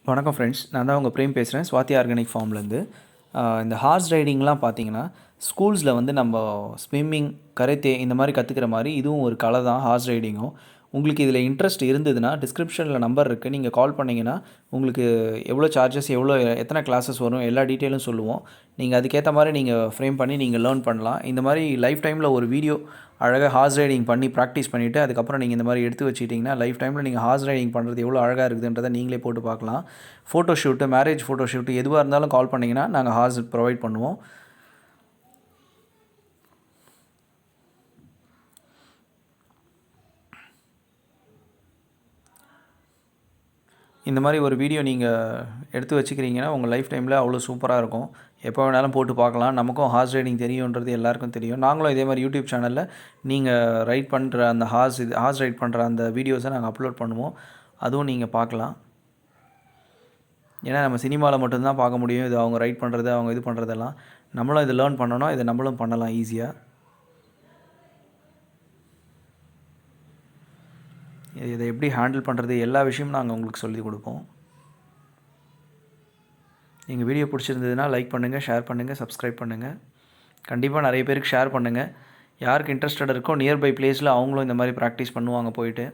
வணக்கம் ஃப்ரெண்ட்ஸ், நான் தான் உங்கள் பிரேம் பேசுகிறேன் ஸ்வாதி ஆர்கானிக் ஃபார்ம்லேருந்து. இந்த ஹார்ஸ் ரைடிங்லாம் பார்த்தீங்கன்னா ஸ்கூல்ஸில் வந்து நம்ம ஸ்விம்மிங், கராத்தே இந்த மாதிரி கற்றுக்கிற மாதிரி இதுவும் ஒரு கலை தான் ஹார்ஸ் ரைடிங்கும். உங்களுக்கு இதில் இன்ட்ரெஸ்ட் இருந்ததுன்னா டிஸ்கிரிப்ஷனில் நம்பர் இருக்குது, நீங்கள் கால் பண்ணிங்கன்னா உங்களுக்கு எவ்வளோ சார்ஜஸ், எத்தனை கிளாஸஸ் வரும் எல்லா டீட்டெயிலும் சொல்லுவோம். நீங்கள் அதுக்கேற்ற மாதிரி நீங்கள் ஃப்ரேம் பண்ணி நீங்கள் லேர்ன் பண்ணலாம். இந்த மாதிரி லைஃப் டைமில் ஒரு வீடியோ அழகாக ஹார்ஸ் ரைடிங் பண்ணி ப்ராக்டிஸ் பண்ணிவிட்டு அதுக்கப்புறம் நீங்கள் இந்த மாதிரி எடுத்து வச்சுக்கிட்டிங்கன்னா லைஃப் டைமில் நீங்கள் ஹார்ஸ் ரைடிங் பண்ணுறது எவ்வளோ அழகாக இருக்குதுன்றதை நீங்களே போட்டு பார்க்கலாம். Photo shoot, marriage photo shoot எதுவாக இருந்தாலும் கால் பண்ணிங்கன்னா நாங்கள் ஹார்ஸ் ப்ரொவைட் பண்ணுவோம். இந்த மாதிரி ஒரு வீடியோ நீங்கள் எடுத்து வச்சுக்கிறீங்கன்னா உங்கள் லைஃப் டைமில் அவ்வளோ சூப்பராக இருக்கும். எப்போ வேணாலும் போட்டு பார்க்கலாம். நமக்கும் ஹார்ஸ் ரைடிங் தெரியுன்றது எல்லாருக்கும் தெரியும். நாங்களும் இதே மாதிரி யூடியூப் சேனலில் நீங்கள் ரைட் பண்ணுற அந்த ஹார்ஸ் ரைட் பண்ணுற அந்த வீடியோஸை நாங்கள் அப்லோட் பண்ணுவோம். அதுவும் நீங்கள் பார்க்கலாம். ஏன்னா நம்ம சினிமாவில் மட்டும்தான் பார்க்க முடியும் இது அவங்க ரைட் பண்ணுறது, அவங்க இது பண்ணுறதெல்லாம். நம்மளும் இதை லேர்ன் பண்ணணும், இதை நம்மளும் பண்ணலாம் ஈஸியாக. இதை எப்படி ஹேண்டில் பண்ணுறது எல்லா விஷயமும் நாங்கள் உங்களுக்கு சொல்லிக் கொடுப்போம். எங்கள் வீடியோ பிடிச்சிருந்ததுன்னா லைக் பண்ணுங்கள், ஷேர் பண்ணுங்கள், சப்ஸ்கிரைப் பண்ணுங்கள். கண்டிப்பாக நிறைய பேருக்கு ஷேர் பண்ணுங்கள். யாருக்கு இன்ட்ரெஸ்டட் இருக்கோ நியர்பை பிளேஸில் அவங்களும் இந்த மாதிரி ப்ராக்டிஸ் பண்ணுவாங்க போயிட்டு.